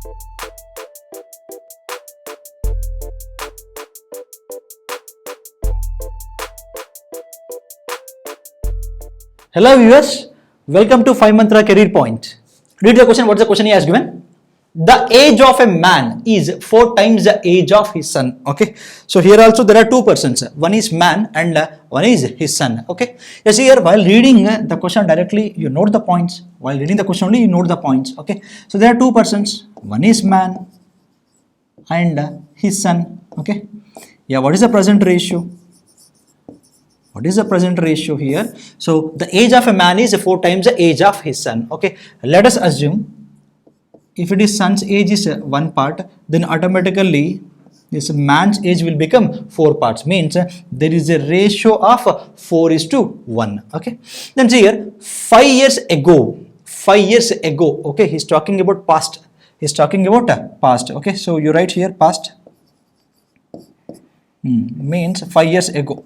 Hello viewers, welcome to 5 Mantra Career Point. Read the question. What's the question he has given? The age of a man is 4 times the age of his son. Okay, so here also there are 2 persons. One is man and one is his son. Okay, you see here while reading the question directly, you note the points. While reading the question only, you note the points. Okay, so there are 2 persons. One is man and his son. Okay, yeah, what is the present ratio? What is the present ratio here? So the age of a man is 4 times the age of his son. Okay, let us assume if it is son's age is 1 part, then automatically this man's age will become 4 parts. Means there is a ratio of 4:1. Okay, then see here 5 years ago. 5 years ago. Okay, he's talking about past. He's talking about past. Okay, so you write here past. Means 5 years ago.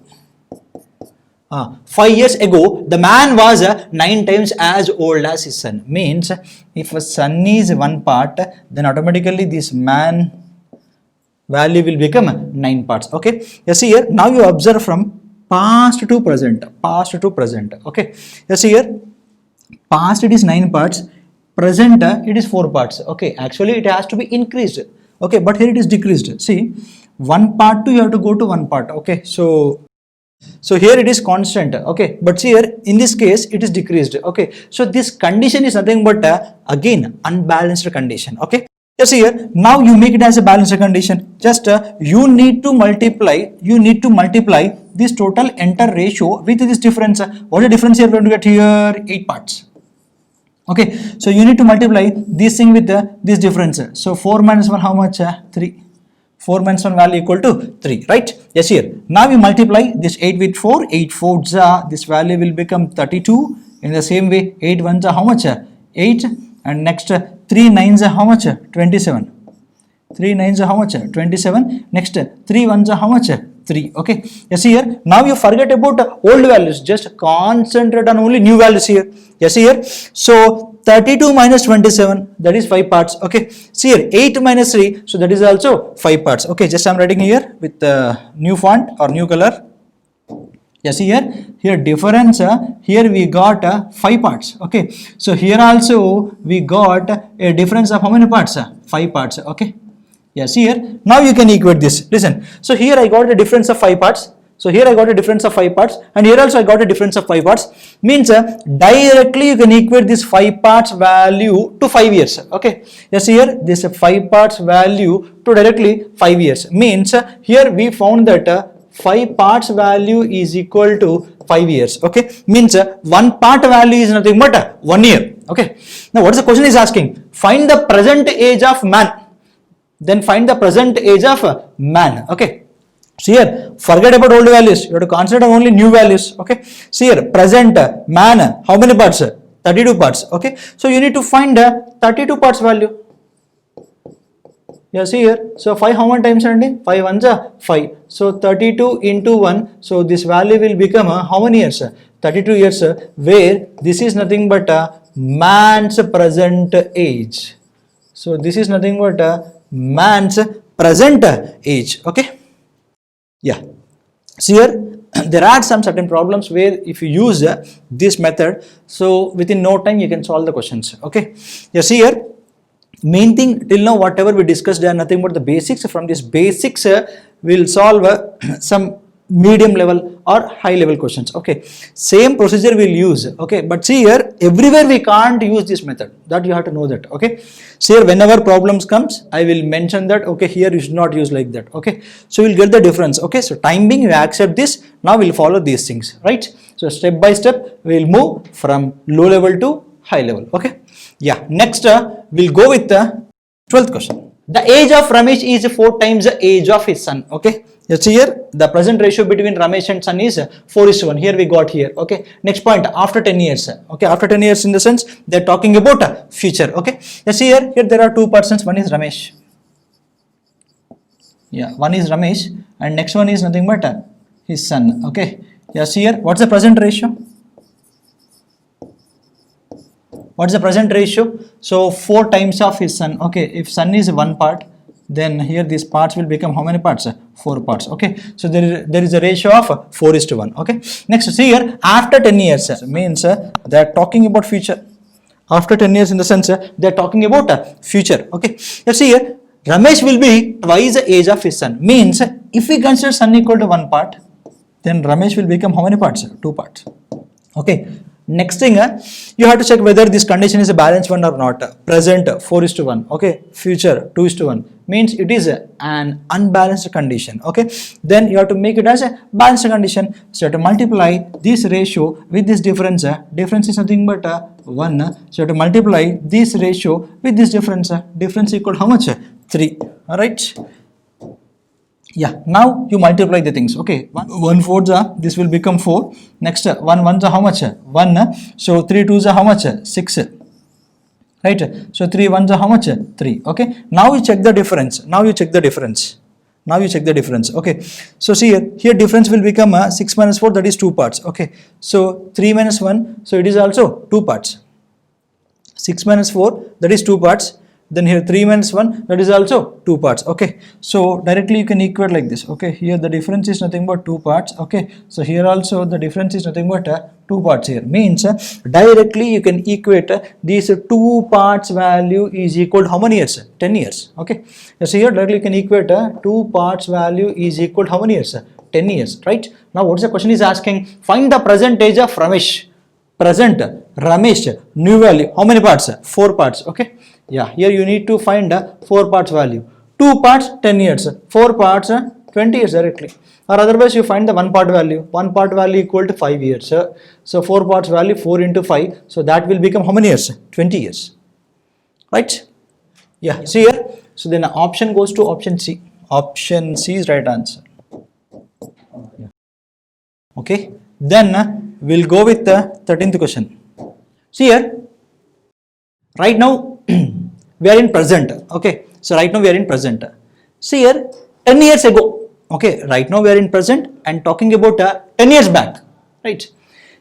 5 years ago, the man was 9 times as old as his son. Means if a son is 1 part, then automatically this man value will become 9 parts. Okay, you see here now you observe from past to present. Past to present. Okay, you see here past it is 9 parts, present it is 4 parts. Okay, actually it has to be increased. Okay, but here it is decreased. See, 1 part to you have to go to 1 part. Okay, so here it is constant. Okay, but see here in this case it is decreased. Okay, so this condition is nothing but again unbalanced condition. Okay, you see here now you make it as a balanced condition. Just you need to multiply this total entire ratio with this difference. What is the difference here? We are going to get here 8 parts. Okay, so you need to multiply this thing with this difference. So 4 minus 1 how much? 3. 4 minus 1 value equal to 3, right? Yes, here. Now we multiply this 8 with 4. 8 fours, this value will become 32. In the same way, 8 ones are how much? 8. And next 3 nines are how much? 27. 3 nines are how much? 27. Next 3 ones are how much? 3. Okay. Yes, here. Now you forget about old values. Just concentrate on only new values here. Yes, here. So 32 minus 27, that is 5 parts. Okay, see here 8 minus 3, so that is also 5 parts. Okay, just I'm writing here with new font or new color. Yes, here difference, here we got 5 parts. Okay, so here also we got a difference of how many parts? 5 parts. Okay, yes, here now you can equate this. Listen, so here I got a difference of 5 parts. So here I got a difference of 5 parts and here also I got a difference of 5 parts. Means directly you can equate this 5 parts value to 5 years. Okay. Yes, here this 5 parts value to directly 5 years. Means here we found that 5 parts value is equal to 5 years. Okay. Means 1 part value is nothing but 1 year. Okay. Now what is the question is asking? Find the present age of man. Then find the present age of man. Okay. See here, forget about old values. You have to consider only new values. Okay. See here, present man, how many parts? 32 parts. Okay. So you need to find 32 parts value. Yeah, see here. So 5 how many times are 5 ones are 5. So 32 into 1. So this value will become how many years? 32 years. Where this is nothing but man's present age. So this is nothing but man's present age. Okay. Yeah, see here there are some certain problems where if you use this method, so within no time you can solve the questions. Okay, yeah, see here main thing till now whatever we discussed are nothing but the basics. From this basics we'll solve some medium level or high level questions. Okay, same procedure we'll use. Okay, but see here everywhere we can't use this method, that you have to know that. Okay, see here whenever problems comes I will mention that. Okay, here you should not use like that. Okay, so you'll get the difference. Okay, so time being you accept this. Now we'll follow these things, right? So step by step we'll move from low level to high level. Okay, yeah, next we'll go with the 12th question. The age of Ramesh is 4 times the age of his son. Okay, yes, here the present ratio between Ramesh and son is 4:1. Here we got here. Okay, next point, after 10 years. Okay, after 10 years in the sense they're talking about future. Okay, yes, here there are 2 persons. One is Ramesh. Yeah, one is Ramesh and next one is nothing but his son. Okay, yes, here what's the present ratio? What's the present ratio? So 4 times of his son. Okay, if son is one part, then here these parts will become how many parts? 4 parts. Okay, so there is a ratio of 4:1. Okay, next see here, after 10 years means they are talking about future. After 10 years in the sense they are talking about future. Okay, let's see here, Ramesh will be twice the age of his son. Means if we consider son equal to 1 part, then Ramesh will become how many parts? 2 parts. Okay, next thing you have to check whether this condition is a balanced one or not. Present 4:1. Okay, future 2:1 means it is an unbalanced condition. Okay, then you have to make it as a balanced condition. So you have to multiply this ratio with this difference. Difference is nothing but 1. So you have to multiply this ratio with this difference. Difference equal to how much? 3. All right. Yeah, now you multiply the things. Okay, 1 4 this will become 4. Next 1 1 how much? 1. So 3 2 how much? 6. Right, so 3 1 how much? 3. Okay, now you check the difference. Okay, so see here difference will become 6 minus 4, that is 2 parts. Okay, so 3 minus 1, so it is also 2 parts. 6 minus 4, that is 2 parts. Then here 3 minus 1, that is also 2 parts. Okay, so directly you can equate like this. Okay, here the difference is nothing but 2 parts. Okay, so here also the difference is nothing but 2 parts here. Means directly you can equate these 2 parts value is equal to how many years? 10 years. Okay, so here directly you can equate 2 parts value is equal to how many years? 10 years. Right, now what's the question is asking? Find the present age of Ramesh. Present Ramesh, new value, how many parts? 4 parts. Okay, yeah, here you need to find 4 parts value. 2 parts 10 years, 4 parts 20 years directly, or otherwise you find the 1 part value. 1 part value equal to 5 years. So 4 parts value 4 into 5, so that will become how many years? 20 years. Right, yeah, see here, so then option goes to option C. Option C is right answer. Okay, then we'll go with the 13th question. See here, right now we are in present. Okay, so right now we are in present. See here, 10 years ago. Okay, right now we are in present and talking about 10 years back. Right,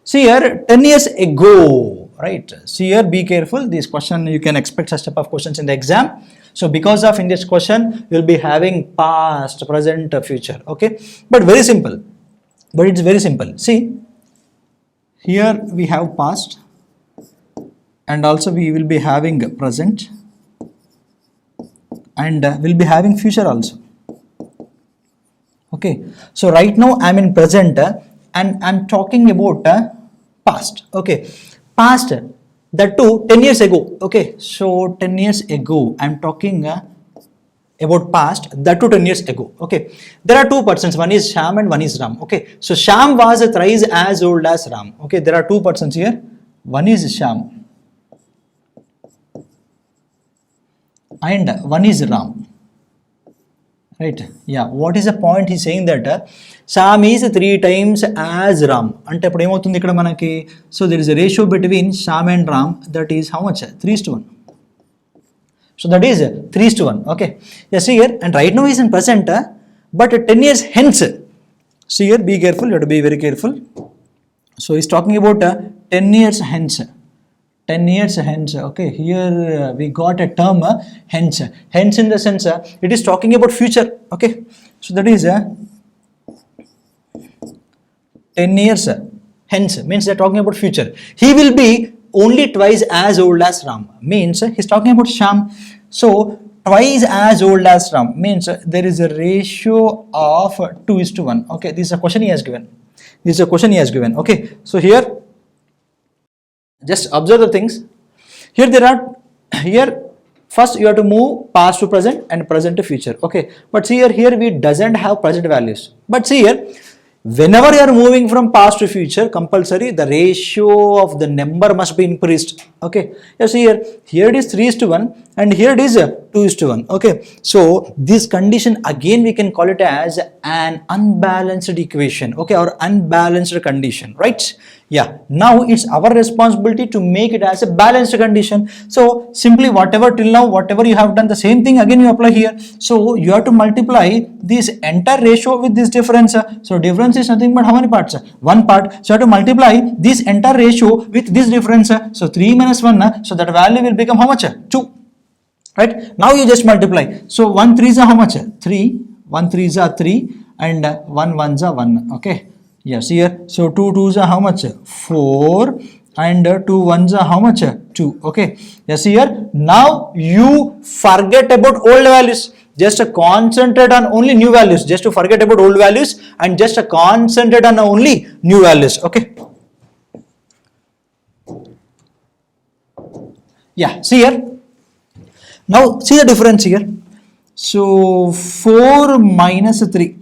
see here, 10 years ago. Right, see here, be careful, this question you can expect such type of questions in the exam. So because of in this question you will be having past, present, future. Okay, but very simple, but it's very simple. See here we have past and also we will be having present and we'll be having future also. Okay, so right now I'm in present and I'm talking about past. Okay, past, that too 10 years ago. Okay, so 10 years ago I'm talking about past, that too 10 years ago. Okay, there are 2 persons, one is Sham and one is Ram. Okay, so Sham was thrice as old as Ram. Okay, there are 2 persons here, one is Sham and one is Ram. Right, yeah, what is the point? He's saying that Sham is 3 times as Ram. Ante appudu emoutundi ikkada manaki, so there is a ratio between Sham and Ram, that is how much? 3:1. So that is 3:1. Okay, yeah, see here, and right now he is in present, but 10 years hence. See here, be careful, you have to be very careful. So he's talking about 10 years hence. 10 years hence. Okay, here we got a term hence. Hence in the sense it is talking about future. Okay, so that is 10 years hence means they're talking about future. He will be only twice as old as Ram, means he's talking about Sham. So twice as old as Ram means there is a ratio of 2:1. Okay, this is a question he has given. Okay, so here just observe the things. Here first you have to move past to present and present to future. Okay, but see here we doesn't have present values. But see here, whenever you are moving from past to future, compulsory the ratio of the number must be increased. Okay, you see here it is 3:1 and here it is 2:1. Okay, so this condition again we can call it as an unbalanced equation, okay, or unbalanced condition, right? Yeah, now it's our responsibility to make it as a balanced condition. So simply whatever till now, whatever you have done, the same thing again you apply here. So you have to multiply this entire ratio with this difference. So difference is nothing but how many parts? One part. So you have to multiply this entire ratio with this difference. So 3 minus 1, so that value will become how much? 2. Right? Now you just multiply. So 1 3s are how much? 3. 1 3s are 3 and 1 1s are 1. Okay. Yes, here. So 2 2s are how much? 4 and 2 1s are how much? 2. Okay. Yes, here. Now you forget about old values. Just concentrate on only new values. Just to forget about old values and just concentrate on only new values. Okay. Yeah. See here. Now see the difference here. So 4 minus 3.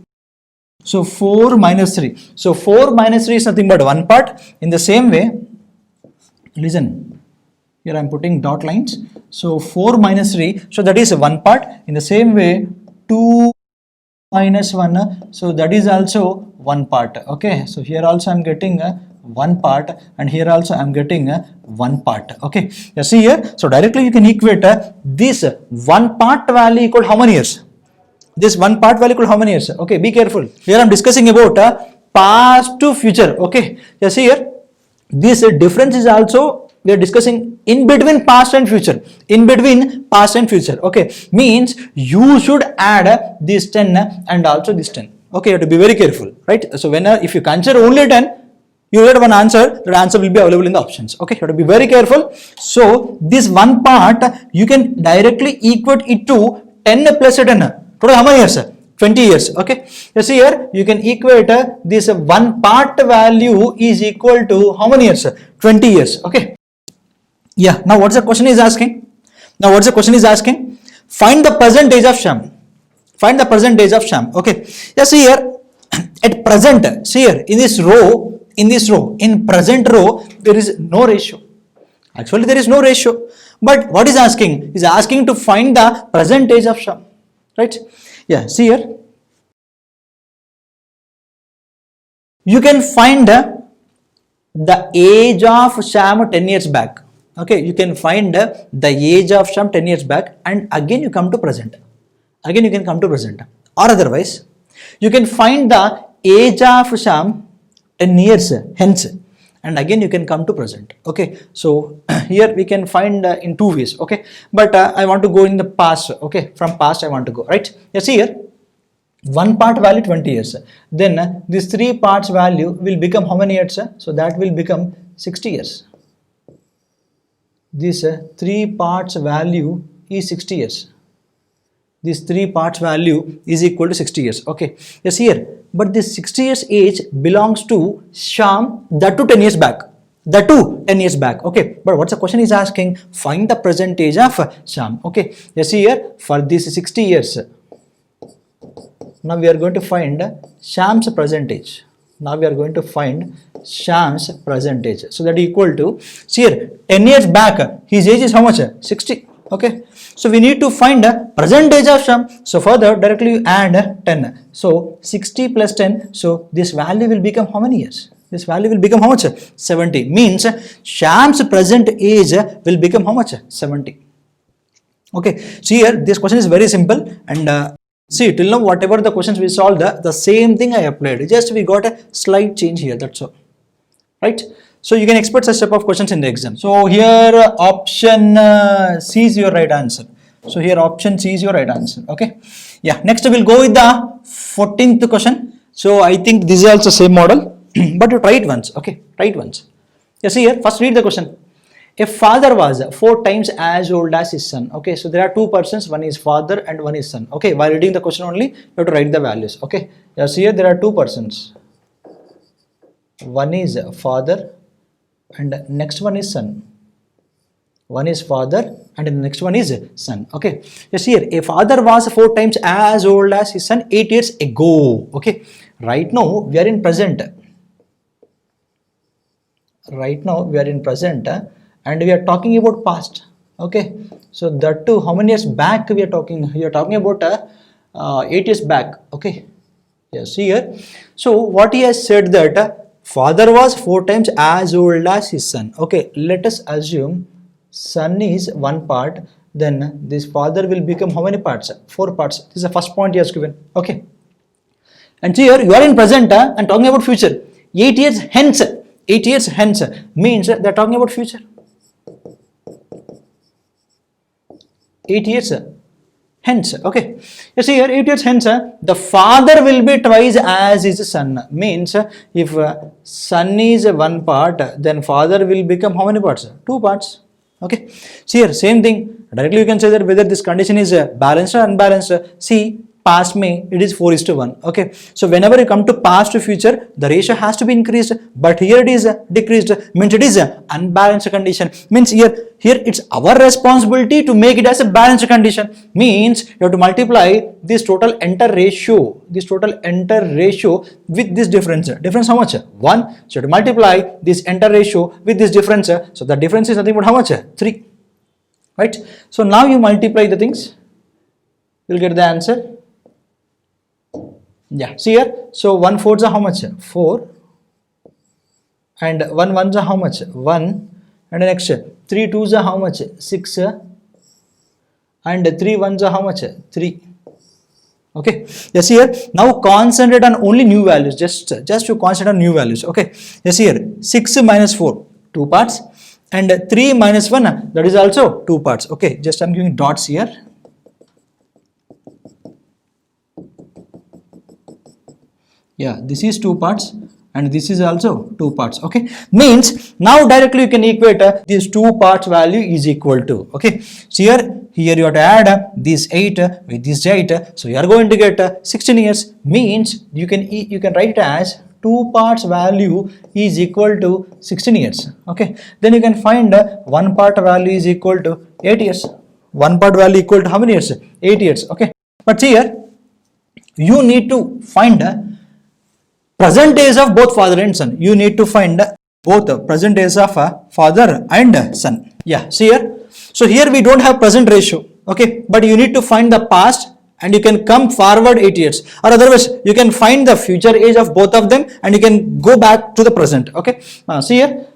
So 4 minus 3. So 4 minus 3 is nothing but one part. In the same way, listen, here I am putting dot lines. So 4 minus 3, so that is one part. In the same way, 2 minus 1, so that is also one part. Okay, so here also I am getting one part and here also I am getting one part. Okay, you see here. So directly you can equate this one part value equal how many years? This one part value equal how many years? Okay, be careful. Here I am discussing about past to future. Okay, you see here. This difference is also we are discussing in between past and future. In between past and future. Okay, means you should add this 10 and also this 10. Okay, you have to be very careful, right? So when if you consider only 10, you get one answer. That answer will be available in the options. Okay, you have to be very careful. So this one part you can directly equate it to 10 plus 10. Total how many years? 20 years. Okay, you see here you can equate this one part value is equal to how many years? 20 years. Okay. Yeah. Now what's the question is asking? Find the present age of Shyam. Find the present age of Shyam. Okay. Yeah. See here at present. See here in this row. In present row there is no ratio. Actually there is no ratio. But what is asking? Is asking to find the present age of Shyam. Right? Yeah, see here. You can find the age of Shyam 10 years back. Okay, you can find the age of Shyam 10 years back and again you come to present. Or otherwise, you can find the age of Shyam 10 years hence and again you can come to present. Okay, so here we can find in two ways. Okay, but I want to go in the past. Okay, from past I want to go, right? You see here one part value 20 years, then this three parts value will become how many years? So that will become 60 years. This three parts value is 60 years. This three parts value is equal to 60 years. Okay, yes here. But this 60 years age belongs to Shyam, that to 10 years back. Okay, but what's the question is asking? Find the present age of Shyam. Okay, yes here for this 60 years. Now we are going to find Shyam's present age. So that equal to, see here, 10 years back, his age is how much? 60. Okay, so we need to find the present age of Shyam. So further directly you add 10. So 60 plus 10. So this value will become how many years? This value will become how much? 70. Means Shyam's present age will become how much? 70. Okay, so here this question is very simple and see till now whatever the questions we solved, the same thing I applied. Just we got a slight change here. That's all. Right? So you can expect such type of questions in the exam. So here option C is your right answer. Okay. Yeah. Next we'll go with the 14th question. So I think this is also same model, but you try it once. Okay. Try it once. You see here. First read the question. A father was 4 times as old as his son. Okay. So there are two persons. One is father and one is son. Okay. While reading the question only, you have to write the values. Okay. You see here there are two persons. One is father and next one is son. One is father and the next one is son. Okay, yes here a father was 4 times as old as his son 8 years ago. Okay, right now we are in present. And we are talking about past. Okay, so that too, how many years back we are talking? We are talking about 8 years back. Okay, yes, here. So what he has said that father was 4 times as old as his son. Okay, let us assume son is one part, then this father will become how many parts? 4 parts. This is the first point he has given. Okay, and here you are in present and talking about future. 8 years hence. 8 years hence means they are talking about future. 8 years hence. Okay, you see here 8 years hence the father will be twice as his son. Means if son is one part, then father will become how many parts? 2 parts. Okay, see here same thing. Directly you can say that whether this condition is balanced or unbalanced. See, past may it is 4:1. Okay, so whenever you come to past to future, the ratio has to be increased, but here it is decreased. Means it is unbalanced condition. Means here it's our responsibility to make it as a balanced condition. Means you have to multiply this total entire ratio, with this difference. Difference how much? 1. So you have to multiply this entire ratio with this difference. So the difference is nothing but how much? 3. Right? So now you multiply the things, you'll get the answer. Yeah, see here. So 1 4s are how much? 4. And 1 1s are how much? 1. And the next 3 2s are how much? 6. And 3 1s are how much? 3. Okay. Yes, here. Now concentrate on only new values. Just to concentrate on new values. Okay. Yes, here. 6 minus 4, 2 parts. And 3 minus 1, that is also 2 parts. Okay. Just I'm giving dots here. Yeah, this is 2 parts and this is also 2 parts. Okay, means now directly you can equate these 2 parts value is equal to. Okay, so here you have to add this 8 with this 8, so you are going to get 16 years. Means you can write it as 2 parts value is equal to 16 years. Okay, then you can find 1 part value is equal to 8 years. 1 part value equal to how many years? 8 years. Okay, but here you need to find present age of both father and son. You need to find both present age of father and son. Yeah, see here. So here we don't have present ratio. Okay, but you need to find the past and you can come forward 8 years, or otherwise you can find the future age of both of them and you can go back to the present. Okay, see here.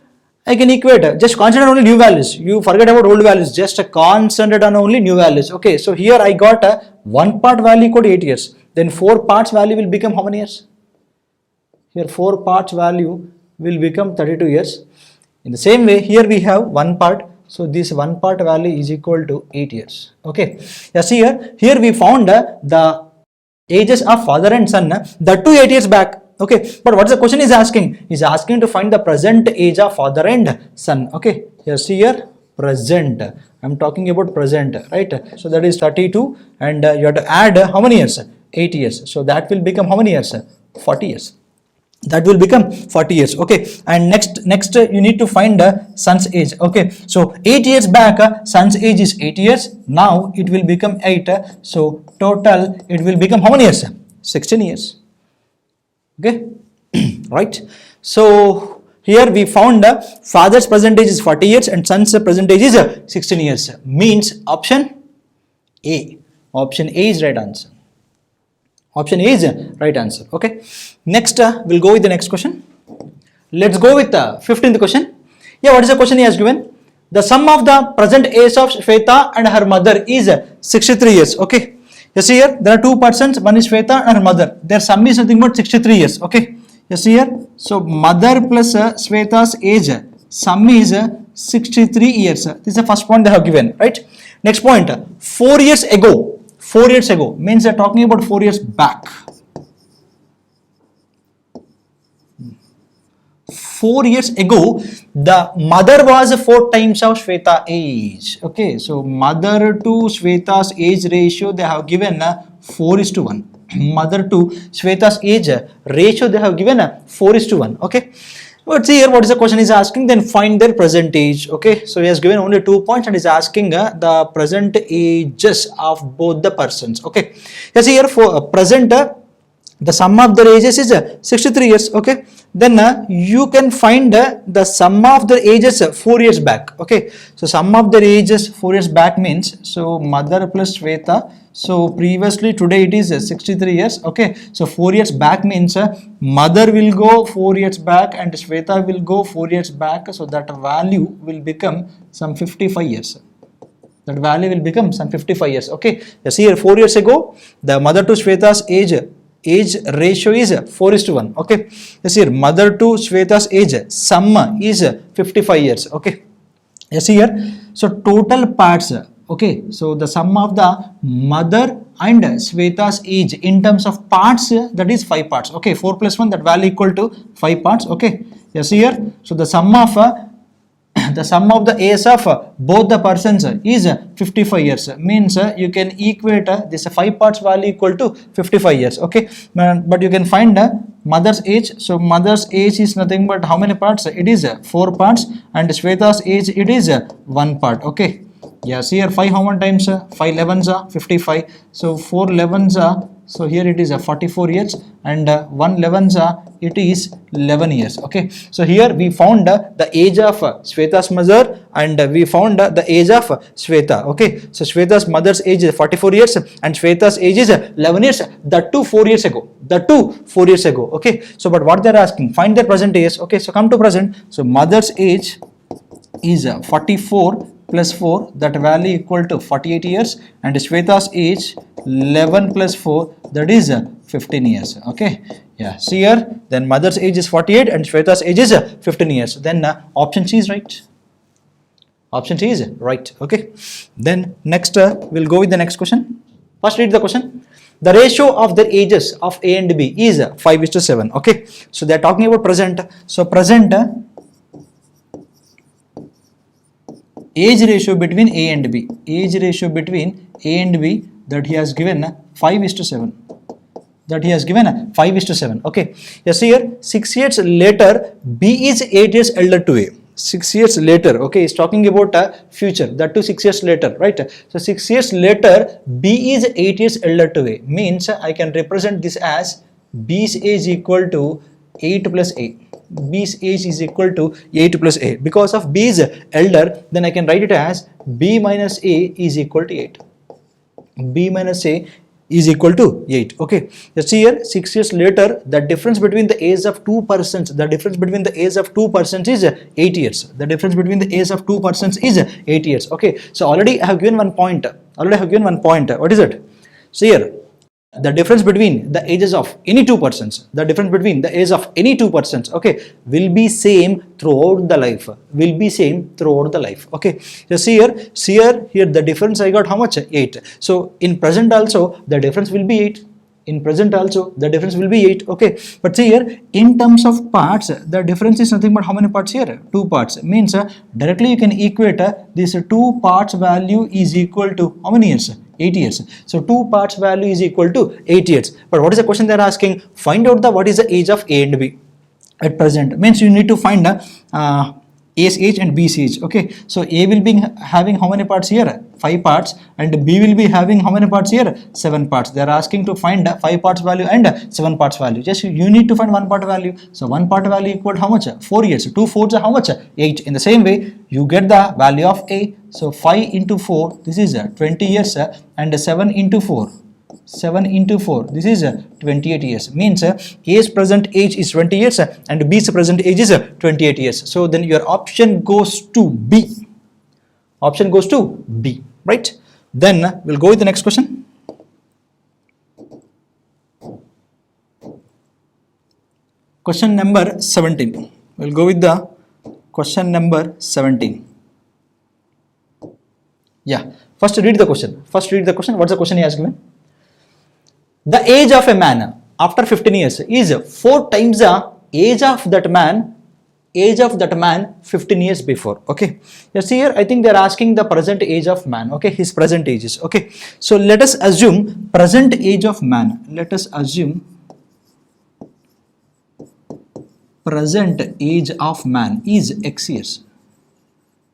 I can equate, just concentrate on only new values. You forget about old values, just concentrate on only new values. Okay, so here I got a 1 part value equal to 8 years. Then 4 parts value will become how many years? Here 4 parts value will become 32 years. In the same way, here we have 1 part. So this 1 part value is equal to 8 years. Okay. Yeah, see here we found the ages of father and son, that too 8 years back. Okay. But what the question is asking? Is asking to find the present age of father and son. Okay. Here see here present. I'm talking about present, right? So that is 32 and you have to add how many years? 8 years. So that will become how many years? 40 years. That will become 40 years. Okay, and next you need to find son's age. Okay, so 8 years back son's age is 8 years. Now it will become 8, so total it will become how many years? 16 years. Okay, right. So here we found father's present age is 40 years and son's present age is 16 years. Means option A. Option A is right answer. Option A is right answer. Okay. Next, we'll go with the next question. Let's go with the 15th question. Yeah, what is the question he has given? The sum of the present age of Shweta and her mother is 63 years. Okay. You see here, there are 2 persons. One is Shweta and her mother. Their sum is nothing but 63 years. Okay. You see here. So, mother plus Shweta's age, sum is 63 years. This is the first point they have given. Right. Next point, 4 years ago. 4 years ago means they are talking about 4 years back. 4 years ago, the mother was 4 times of Shweta age. Okay, so mother to Shweta's age ratio they have given 4:1. Mother to Shweta's age ratio they have given 4:1. Okay. But see here what is the question is asking, then find their present age. Okay, so he has given only 2 points and is asking the present ages of both the persons. Okay, yes, here for present The sum of their ages is 63 years. Okay, then you can find the sum of their ages 4 years back. Okay, so sum of their ages 4 years back means, so mother plus Shweta, so previously today it is 63 years. Okay, so 4 years back means mother will go 4 years back and Shweta will go 4 years back, so that value will become some 55 years. That value will become some 55 years. Okay, yes, here 4 years ago the mother to Shweta's age ratio is 4:1. Okay, yes, here mother to Shweta's age sum is 55 years. Okay, yes, here so total parts. Okay, so the sum of the mother and Shweta's age in terms of parts, that is 5 parts. Okay, 4 plus 1, that value equal to 5 parts. Okay, yes, here so the sum of the age of both the persons is 55 years. Means you can equate this 5 parts value equal to 55 years. Okay, but you can find mother's age. So mother's age is nothing but how many parts? It is 4 parts, and Shweta's age it is 1 part. Okay, yes, here 5 how many times? 5 11s are 55. So 4 11s are, so here it is 44 years, and 1 11s are, it is 11 years. Okay, so here we found the age of Shweta's mother, and we found the age of Shweta. Okay, so Shweta's mother's age is 44 years and Shweta's age is 11 years. That too 4 years ago. That too 4 years ago. Okay, so but what they're asking, find their present age. Okay, so come to present. So mother's age is 44 plus 4, that value equal to 48 years, and Shweta's age 11 plus 4, that is 15 years. Okay, yeah, see here then mother's age is 48 and Shweta's age is 15 years. Then option C is right. Option C is right. Okay, then next we'll go with the next question. First read the question. The ratio of the ages of A and B is 5:7. Okay, so they're talking about present. So present age ratio between A and B, age ratio between A and B, that he has given 5:7. That he has given 5:7. Okay, yes, here 6 years later B is 8 years elder to A. 6 years later, okay, he's talking about future, that too 6 years later, right? So 6 years later B is 8 years elder to A, means I can represent this as B's age equal to 8 plus A. B's age is equal to 8 plus A. Because of B is elder, then I can write it as B minus A is equal to 8. B minus A is equal to 8. Okay, let's see here 6 years later, the difference between the age of 2 persons, the difference between the age of 2 persons is 8 years. The difference between the age of 2 persons is 8 years. Okay, so already I have given one point. What is it? So here the difference between the ages of any 2 persons, the difference between the age of any 2 persons, okay, will be same throughout the life, okay. So see here the difference I got how much? 8. So in present also the difference will be 8. In present also the difference will be 8. Okay, but see here in terms of parts, the difference is nothing but how many parts here? 2 parts. Means directly you can equate this 2 parts value is equal to how many years? 8 years. So 2 parts value is equal to 8 years. But what is the question they are asking? Find out what is the age of A and B at present. Means you need to find A's age and B's age. Okay, so A will be having how many parts here? 5 parts, and B will be having how many parts here? 7 parts. They are asking to find 5 parts value and 7 parts value. Just you need to find 1 part value. So 1 part value equal to how much? 4 years. 2 4s are how much? 8. In the same way, you get the value of A. So 5 into 4, this is 20 years, and 7 into 4. 7 into 4, this is 28 years. Means A's present age is 20 years and B's present age is 28 years. So then your option goes to B. Option goes to B, right? Then we'll go with the next question. Question number 17. We'll go with the question number 17. Yeah, first read the question. What's the question he has given? The age of a man after 15 years is 4 times the age of that man 15 years before. Okay, you see here I think they are asking the present age of man. Okay, his present age is okay. So let us assume present age of man. Let us assume present age of man is X years.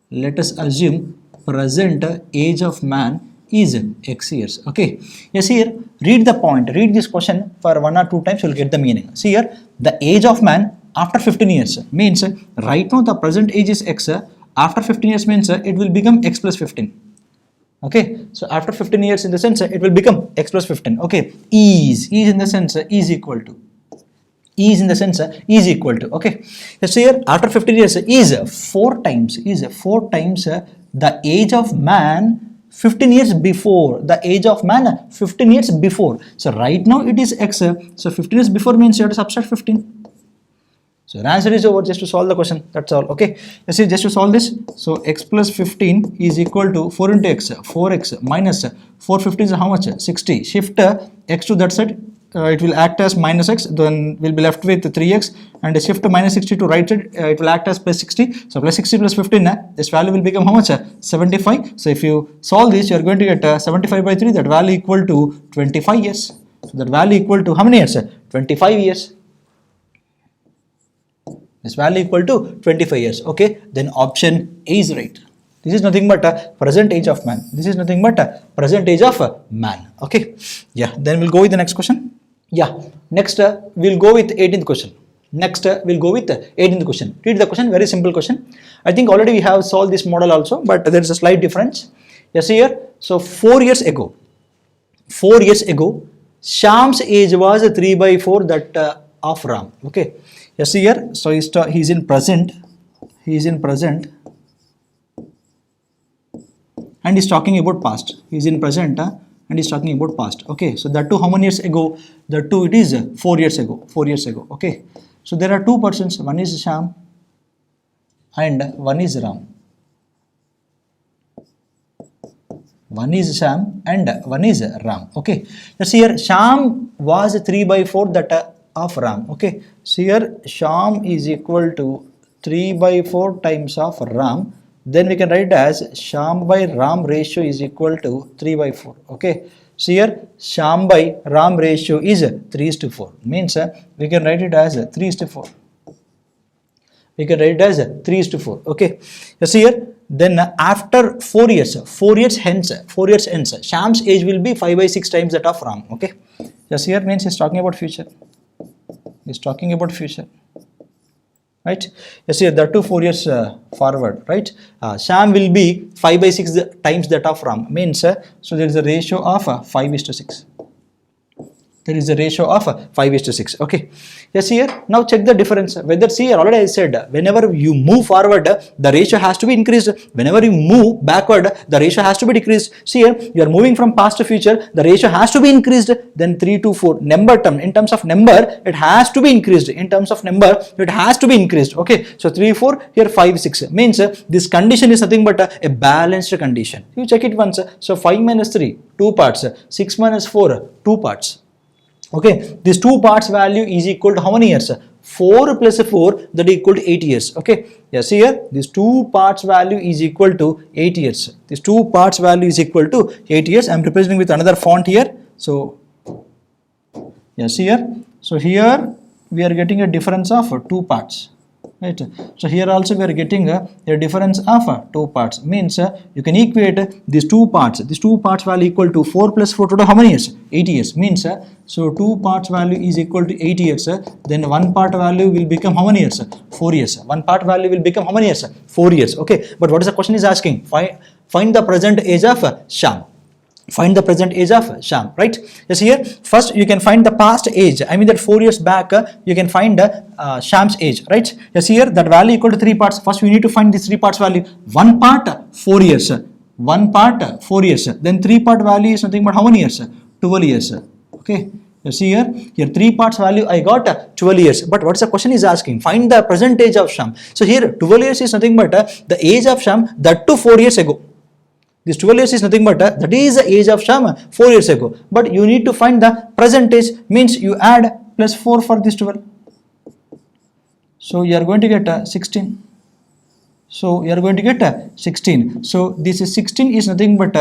Let us assume present age of man is x years. Okay, yes, here read the point, read this question for 1 or 2 times, you will get the meaning. See here, the age of man after 15 years means right now the present age is x, after 15 years means it will become x plus 15. Okay, so after 15 years in the sense it will become x plus 15. Okay, is in the sense is equal to, is in the sense is equal to. Okay, so here after 15 years is 4 times the age of man 15 years before, the age of man 15 years before. So right now it is x, so 15 years before means you have to subtract 15. So your answer is over, just to solve the question, that's all. Okay, you see, just to solve this, so x plus 15 is equal to 4 into x, 4x minus 415 is how much? 60. Shift x to that side, it will act as minus x, then we'll be left with 3x, and shift minus 60 to right side, it will act as plus 60. So plus 60 plus 15, this value will become how much? 75. So if you solve this, you are going to get 75 by 3, that value equal to 25 years. So that value equal to how many years? 25 years. This value equal to 25 years. Okay, then option A is right. This is nothing but a present age of man. This is nothing but a present age of man. Okay, yeah, then we'll go with the next question. Yeah, next we'll go with 18th question. Next we'll go with 18th question. Read the question, very simple question. I think already we have solved this model also, but there is a slight difference. Yes, here, so 4 years ago, Shyam's age was 3 by 4 that of Ram. Okay, yes, here, so he's in present, and he's talking about past. He's in present and he's talking about past. Okay, so that too how many years ago? That too it is 4 years ago. Okay, so there are two persons, one is Shyam and one is Ram. One is Shyam and one is Ram. Okay, let's see here, Shyam was 3 by 4 that of Ram. Okay, so here Shyam is equal to 3 by 4 times of Ram. Then we can write as Shyam by Ram ratio is equal to 3 by 4. Okay, so here Shyam by Ram ratio is 3:4. Means we can write it as 3:4. We can write it as 3:4. Okay, so here then after 4 years hence, Shyam's age will be 5 by 6 times that of Ram. Okay, just here means he's talking about future. Right? Yes, here that too 4 years forward, right? Shyam will be 5 by 6 times that of Ram. Means so there is a ratio of 5:6. There is a ratio of 5:6. Okay, yes, here now check the difference. Whether, see here already I said, whenever you move forward the ratio has to be increased, whenever you move backward the ratio has to be decreased. See here, you are moving from past to future, the ratio has to be increased. Then 3 to 4 number term, in terms of number it has to be increased, okay, so 3 4 here 5 6 means this condition is nothing but a balanced condition. You check it once. So 5 minus 3 2 parts, 6 minus 4 2 parts. Okay, this 2 parts value is equal to how many years? 4 plus 4, that is equal to 8 years. Okay, yes, here this 2 parts value is equal to 8 years. This 2 parts value is equal to 8 years. I am representing with another font here. So yes, here, so here we are getting a difference of 2 parts. Right. So here also we are getting a difference of 2 parts. Means you can equate these 2 parts. This 2 parts value equal to 4 plus 4 total how many years? 8 years. Means so 2 parts value is equal to 8 years. Then 1 part value will become how many years? 4 years. 1 part value will become how many years? 4 years. Okay. But what is the question is asking? Find the present age of Shyam. Find the present age of Shyam, right? Yes, here first you can find the past age. I mean that 4 years back you can find Shyam's age, right? Yes, here that value equal to 3 parts. First we need to find this 3 parts value. 1 part 4 years, 1 part 4 years. Then 3 part value is nothing but how many years? 12 years. Okay. You see here 3 parts value I got 12 years. But what's the question is asking? Find the present age of Shyam. So here 12 years is nothing but the age of Shyam, that too 4 years ago. This 12 years is nothing but that is the age of Shyam 4 years ago. But you need to find the present age, means you add plus 4 for this 12. So you are going to get 16. So you are going to get 16. So this is 16 is nothing but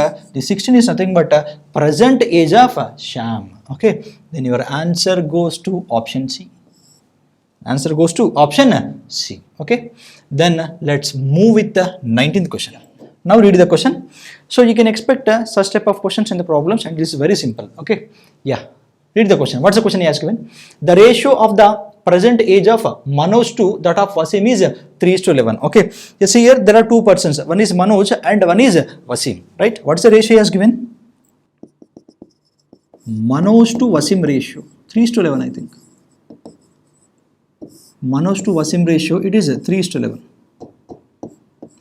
present age of Shyam. Okay. Then your answer goes to option C. Answer goes to option C. Okay. Then let's move with the 19th question. Now read the question. So you can expect such type of questions in the problems, and this is very simple. Okay, yeah. Read the question. What's the question he has given? The ratio of the present age of Manoj to that of Wasim is 3:11. Okay, you see here there are two persons. One is Manoj and one is Wasim. Right? What's the ratio he has given? Manoj to Wasim ratio 3:11. I think. Manoj to Wasim ratio, it is 3:11.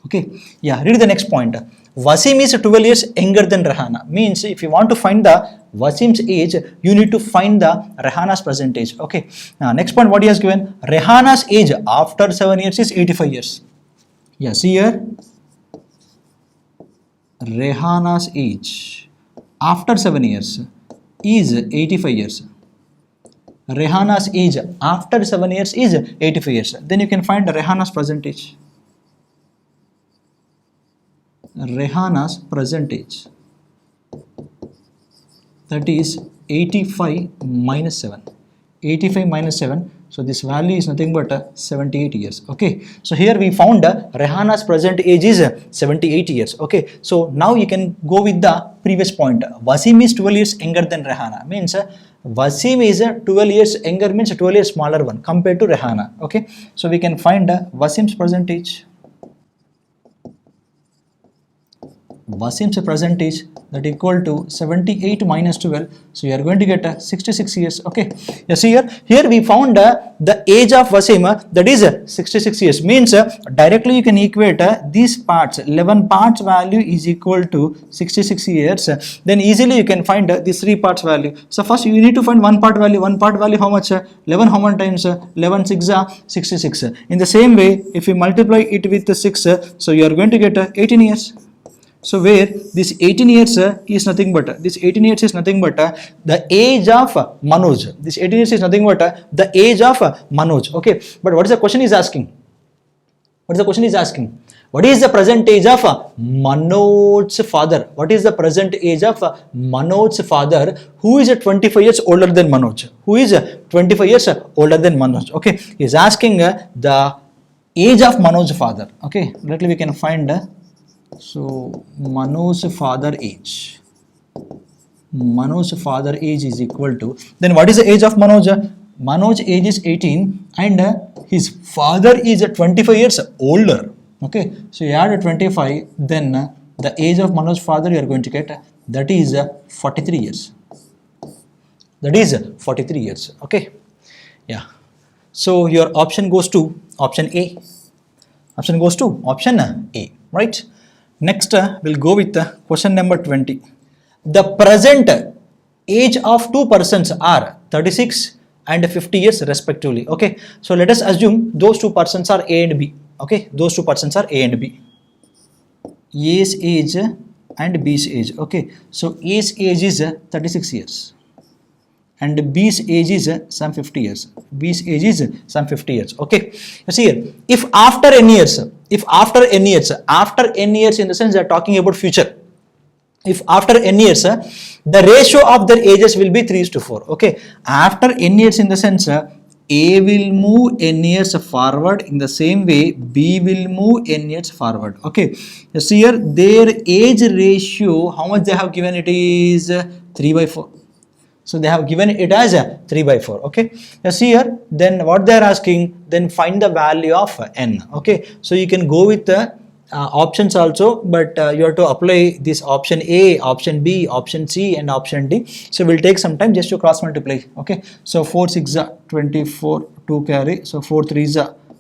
Okay, yeah, read the next point. Wasim is 12 years younger than Rehana. Means if you want to find the Wasim's age, you need to find the Rehana's present age. Okay, now next point what he has given. Rehana's age after 7 years is 85 years. Yeah, see here. Rehana's age after 7 years is 85 years. Rehana's age after 7 years is 85 years. Then you can find Rehana's present age. Rehana's present age, that is 85 minus 7. 85 minus 7. So this value is nothing but 78 years. Okay. So here we found Rehana's present age is 78 years. Okay. So now you can go with the previous point. Wasim is 12 years younger than Rehana. Means Wasim is 12 years younger, means 12 years smaller one compared to Rehana. Okay. So we can find Wasim's present age. Wasim's present age, that equal to 78 minus 12. So you are going to get 66 years. Okay. You see here we found the age of Wasim, that is 66 years. Means directly you can equate these parts. 11 parts value is equal to 66 years. Then easily you can find these 3 parts value. So first you need to find 1 part value. 1 part value how much? 11 how many times? 11 6 66. In the same way, if you multiply it with 6, so you are going to get 18 years. So where this 18 years is nothing but the age of Manoj. This 18 years is nothing but the age of Manoj. Okay, but what is the question is asking? What is the question is asking? What is the present age of Manoj's father? What is the present age of Manoj's father, who is 25 years older than Manoj? Who is 25 years older than Manoj? Okay, he is asking the age of Manoj's father. Okay, directly we can find so Manoj's father age. Manoj's father age is equal to, then what is the age of Manoj? Manoj's age is 18 and his father is 25 years older. Okay, so you add 25, then the age of Manoj's father you are going to get, that is 43 years. That is 43 years. Okay, yeah. So your option goes to option A. Option goes to option A, right? Next, we'll go with question number 20. The present age of two persons are 36 and 50 years respectively. Okay, so let us assume those two persons are A and B. Okay, those two persons are A and B. A's age and B's age. Okay, so A's age is 36 years and B's age is some 50 years. B's age is some 50 years. Okay, you see here, if after n years, after n years in the sense they are talking about future. If after n years, the ratio of their ages will be 3:4. Okay, after n years in the sense, A will move n years forward, in the same way B will move n years forward. Okay, you see here their age ratio, how much they have given, it is 3/4. So they have given it as 3/4. Okay, you see here, then what they are asking, then find the value of n. Okay, so you can go with the options also, but you have to apply this option A, option B, option C and option D. So we'll take some time just to cross multiply. Okay, so 4 6 24, 2 carry, so 4 3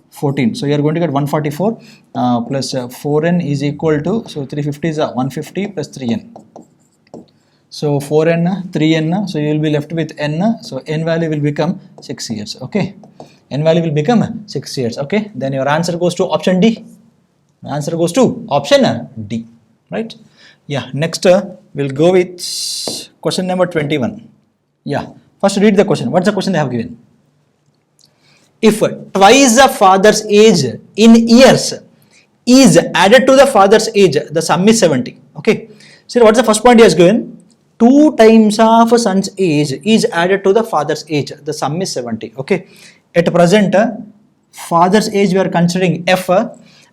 14. So you are going to get 144 plus 4n is equal to, so 350 is 150 plus 3n. So 4n, 3n, so you will be left with n, so n value will become 6 years. Okay, n value will become 6 years. Okay, then your answer goes to option D. The answer goes to option D, right? Yeah, next we'll go with question number 21. Yeah, first read the question. What's the question they have given? If twice the father's age in years is added to the father's age, the sum is 70. Okay, so what's the first point he has given? 2 times of a son's age is added to the father's age, the sum is 70. Okay, at present father's age we are considering F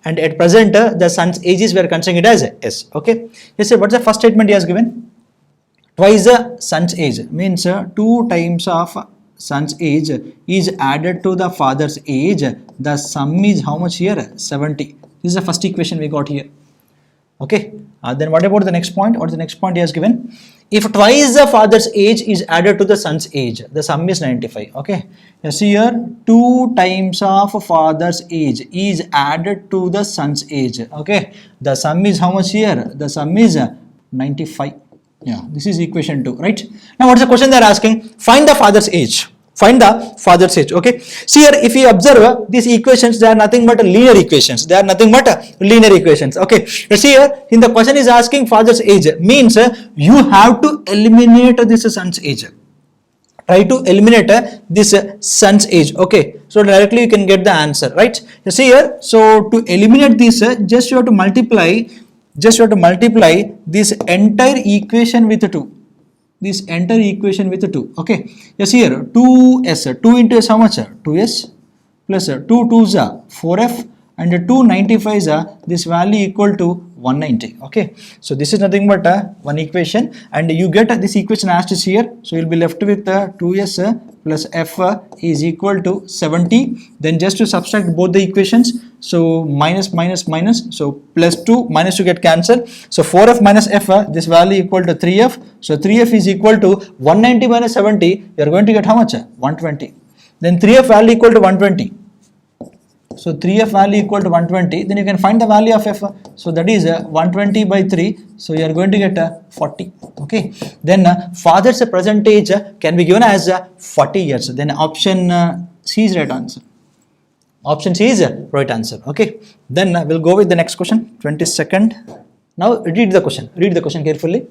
and at present the son's age is we are considering it as S. Okay, let's say what's the first statement he has given? Twice the son's age means 2 times of son's age is added to the father's age. The sum is how much here? 70. This is the first equation we got here. Okay, then what about the next point? What is the next point he has given? If twice the father's age is added to the son's age, the sum is 95. Okay, you see here 2 times of father's age is added to the son's age. Okay, the sum is how much here? The sum is 95. Yeah, this is equation 2, right? Now what's the question they are asking? Find the father's age. Find the father's age. Okay, see here, if you observe these equations, they are nothing but linear equations. They are nothing but linear equations. Okay, you see here, in the question is asking father's age, means you have to eliminate this son's age. Try to eliminate this son's age. Okay, so directly you can get the answer, right? You see here, so to eliminate this, just you have to multiply this entire equation with 2. This entire equation with 2. Okay, yes, here 2s, 2 into s how much? 2s plus 2 2s are 4f and 295s are this value equal to 190. Okay, so this is nothing but one equation, and you get this equation as is here. So you'll be left with 2s plus f is equal to 70. Then just to subtract both the equations, so minus minus minus, so plus 2 minus 2 get cancelled. So 4f minus f, this value equal to 3f. So 3f is equal to 190 minus 70. You are going to get how much? 120. Then 3f value equal to 120. So 3f value equal to 120. Then you can find the value of f. So that is 120 by 3. So you are going to get 40. Okay. Then father's present age can be given as 40 years. Then option C is right answer. Option C is right answer. Okay. Then we'll go with the next question. 22nd. Now read the question. Read the question carefully.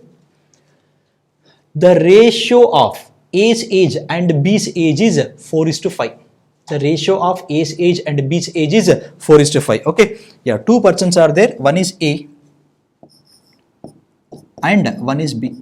The ratio of A's age and B's age is 4:5. The ratio of A's age and B's age is 4:5. Okay. Yeah, 2 persons are there. One is A and one is B.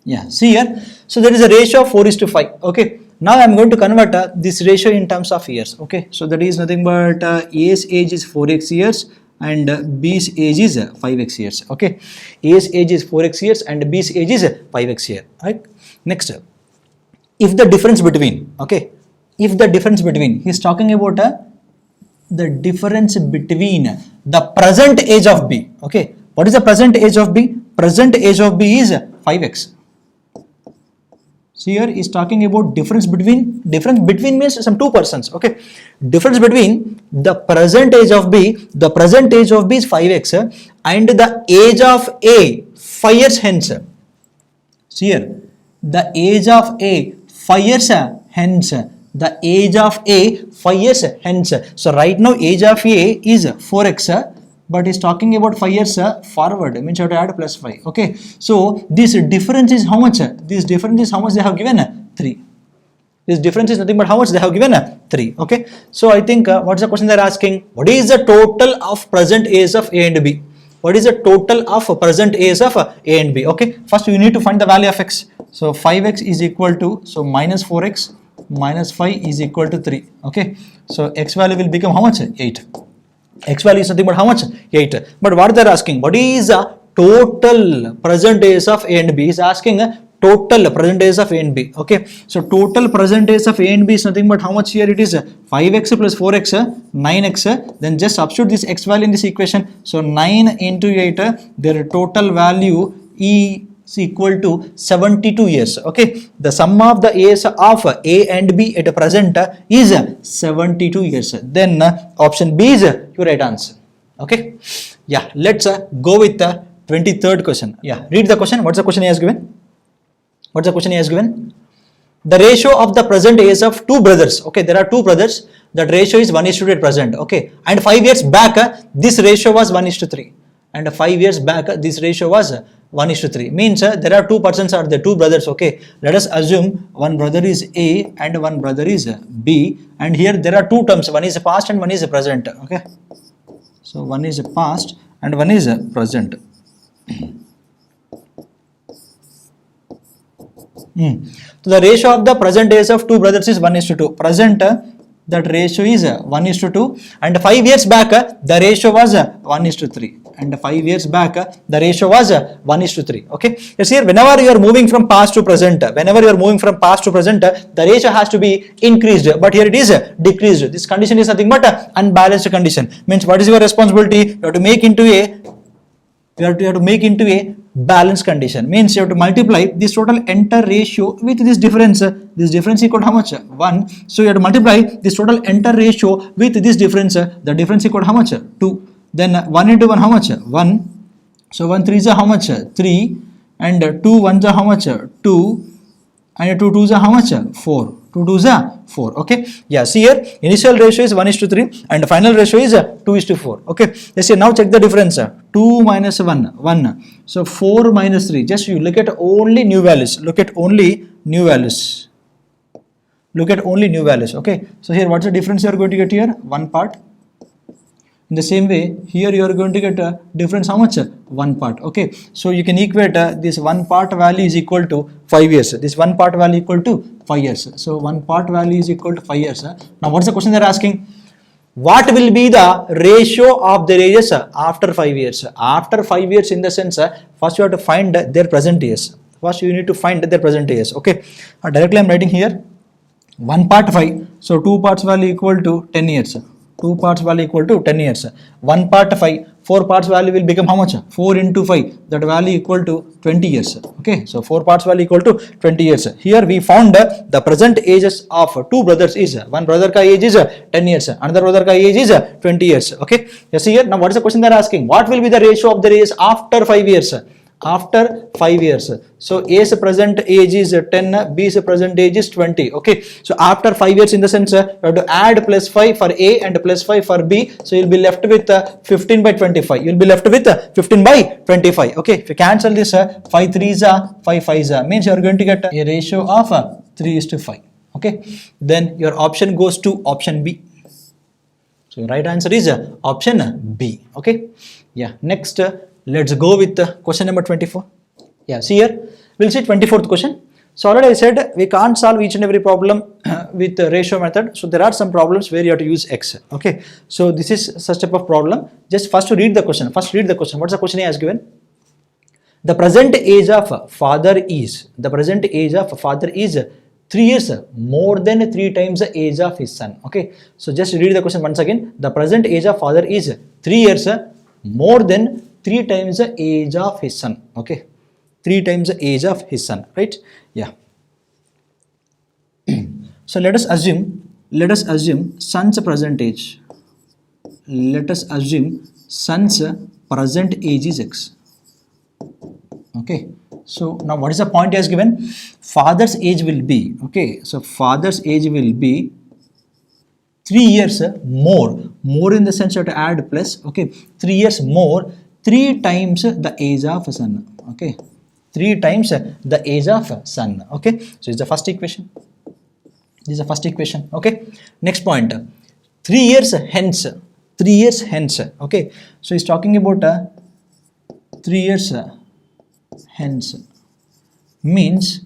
Yeah, see here. So there is a ratio of 4:5. Okay. Now I am going to convert this ratio in terms of years. Okay. So that is nothing but A's age is 4x years and B's age is 5x years. Okay. A's age is 4x years and B's age is 5x year. Right. Next. If the difference between, okay, if the difference between, he is talking about the difference between the present age of B. Okay, what is the present age of B? Present age of B is 5x. So here he is talking about difference between means some 2 persons. Okay, difference between the present age of B. The present age of B is 5x and the age of A 5 years hence. See here, the age of A 5 years hence. The age of A 5 years hence. So right now age of A is 4x, but is talking about 5 years forward, means you have to add plus 5. Okay, so this difference is how much? This difference is how much they have given? 3. This difference is nothing but how much they have given? 3. Okay, so I think what's the question they are asking? What is the total of present age of A and B? What is the total of present age of A and B? Okay, first we need to find the value of x. So 5x is equal to, so minus 4x minus 5 is equal to 3. Okay, so x value will become how much? 8. X value is nothing but how much? 8. But what they are asking, what is the total present age of A and B? Is asking total present age of A and B. Okay, so total present age of A and B is nothing but how much here? It is 5x plus 4x, 9x. Then just substitute this x value in this equation. So 9 into 8, their total value is equal to 72 years. Okay, the sum of the ages of A and B at present is 72 years. Then option B is your right answer. Okay, yeah, let's go with the 23rd question. Yeah, read the question. What's the question he has given? What's the question he has given? The ratio of the present age of 2 brothers. Okay, there are 2 brothers. That ratio is 1:2 at present. Okay, and 5 years back this ratio was 1:3, and 5 years back this ratio was 1:3. Means there are 2 persons are there, 2 brothers. Okay, let us assume one brother is A and one brother is B, and here there are 2 terms, one is past and one is present. Okay, so one is past and one is present. So the ratio of the present age of 2 brothers is 1:2. Present that ratio is 1:2, and 5 years back the ratio was 1:3, and 5 years back the ratio was 1:3. Okay, yes, here whenever you are moving from past to present, the ratio has to be increased, but here it is decreased. This condition is nothing but unbalanced condition. Means what is your responsibility? You have to make into a balanced condition. Means you have to multiply this total entire ratio with this difference. This difference equal to how much? 1. So you have to multiply this total entire ratio with this difference. The difference equal to how much? 2. Then 1 into 1 how much? 1. So 1 3 is how much? 3. And 2 1 is how much? 2. And 2 2 is how much? 4. 2 2 is 4. Okay. Yeah. See here, initial ratio is 1:3, and final ratio is 2:4. Okay. Let's see. Now check the difference. 2 minus 1 1. So 4 minus 3. Just you look at only new values. Look at only new values. Okay. So here, what's the difference you are going to get here? One part. In the same way, here you are going to get a difference how much? 1 part. Okay, so you can equate this 1 part value is equal to 5 years. This 1 part value equal to 5 years. So 1 part value is equal to 5 years. Now what's the question they're asking? What will be the ratio of the ages after 5 years? After 5 years, in the sense, first you have to find their present years. Okay, directly I'm writing here 1 part 5. So 2 parts value equal to 10 years. 2 parts value equal to 10 years. 1 part 5, 4 parts value will become how much? 4 into 5, that value equal to 20 years. Okay, so 4 parts value equal to 20 years. Here we found the present ages of 2 brothers is, one brother ka age is 10 years, another brother ka age is 20 years. Okay, yes, here now what is the question they are asking? What will be the ratio of the ages after 5 years? After 5 years. So A's present age is 10, B's present age is 20. Okay, so after 5 years, in the sense, you have to add plus 5 for A and plus 5 for B. So you'll be left with 15 by 25. You'll be left with 15 by 25. Okay, if you cancel this, 5 3s are 5 5s are, means you are going to get a ratio of 3:5. Okay, then your option goes to option B. So your right answer is option B. Okay, yeah. Next, let's go with question number 24. Yeah, see here, we'll see 24th question. So already I said we can't solve each and every problem with the ratio method. So there are some problems where you have to use X. Okay, so this is such type of problem. Just first to read the question. What's the question he has given? The present age of father is 3 years more than 3 times the age of his son. Okay, so just read the question once again. The present age of father is 3 years more than 3 times the age of his son. Okay, 3 times the age of his son, right? Yeah. So let us assume son's present age. Let us assume son's present age is X. Okay, so now what is the point he has given? Father's age will be, okay, so father's age will be 3 years more in the sense you have to add plus. Okay, 3 years more, 3 times the age of son. Okay, 3 times the age of son. Okay, so it's the first equation. Okay, next point, 3 years hence. Okay, so he's talking about 3 years hence, means,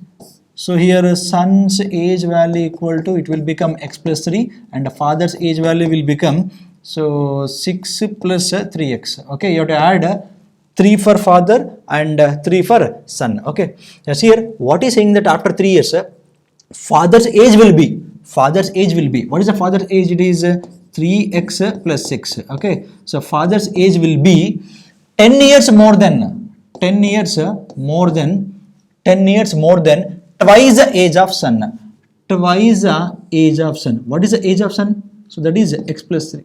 so here son's age value equal to, it will become X plus 3, and the father's age value will become, so 6 plus 3x. Okay, you have to add 3 for father and 3 for son. Okay, just here what is saying that after 3 years father's age will be, what is the father's age? It is 3x plus 6. Okay, so father's age will be 10 years more than twice the age of son. What is the age of son? So that is X plus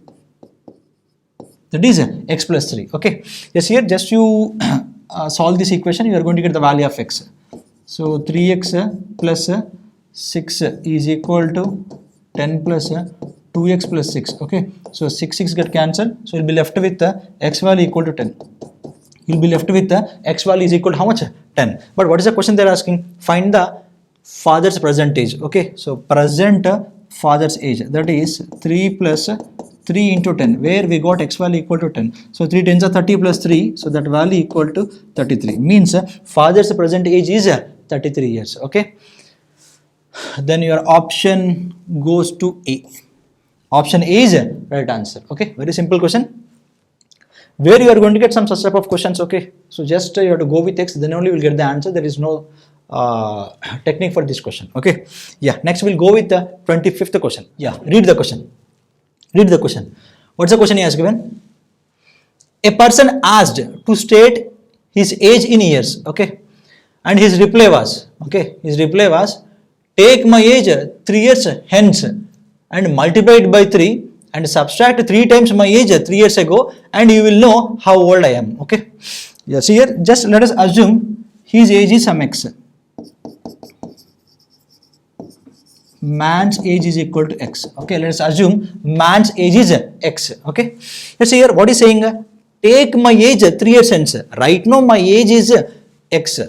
3. Okay, yes, here just you solve this equation, you are going to get the value of X. So 3x plus 6 is equal to 10 plus 2x plus 6. Okay, so 6 get cancelled, so you'll be left with X value equal to 10. You'll be left with X value is equal to how much? 10. But what is the question they're asking? Find the father's present age. Okay, so present father's age, that is 3 plus 3 into 10, where we got X value equal to 10. So 3 tens are 30 plus 3, so that value equal to 33. Means father's present age is 33 years. Okay, then your option goes to A. Option A is right answer. Okay, very simple question, where you are going to get some such type of questions. Okay, so just you have to go with X, then only you will get the answer. There is no technique for this question. Okay, yeah, next we'll go with the 25th question. Yeah, read the question. Read the question. What's the question he has given? A person asked to state his age in years. Okay, and his reply was, okay, his reply was, take my age 3 years hence and multiply it by 3 and subtract 3 times my age 3 years ago, and you will know how old I am. Okay, yes, here just let us assume his age is some X. Man's age is equal to X. Okay, let us assume man's age is X. Okay, let's see here what is saying, take my age 3 years hence. Right now my age is X.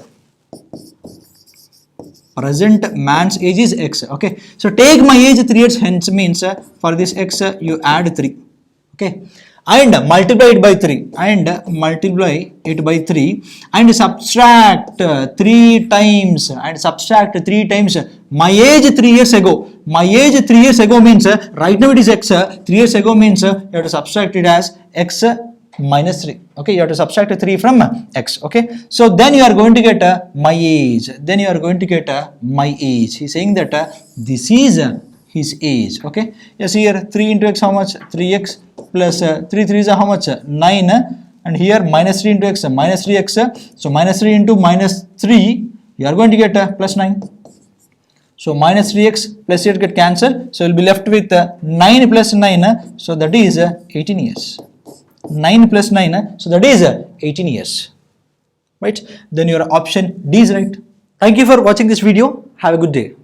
Present man's age is X. Okay, so take my age 3 years hence means for this X you add 3. Okay, and multiply it by 3 and multiply it by 3 and subtract 3 times my age 3 years ago. My age 3 years ago means right now it is X. 3 years ago means you have to subtract it as X minus 3. Okay, you have to subtract 3 from X. Okay, so then you are going to get my age. Then you are going to get my age. He is saying that this is his age. Okay, yes, here 3 into X how much? 3X plus 3 3 is how much? 9, and here minus 3 into X minus 3X. So minus 3 into minus 3 you are going to get plus 9. So minus 3X plus 8 get cancelled. So you will be left with 9 plus 9. So that is 18 years. 9 plus 9, so that is 18 years, right? Then your option D is right. Thank you for watching this video. Have a good day.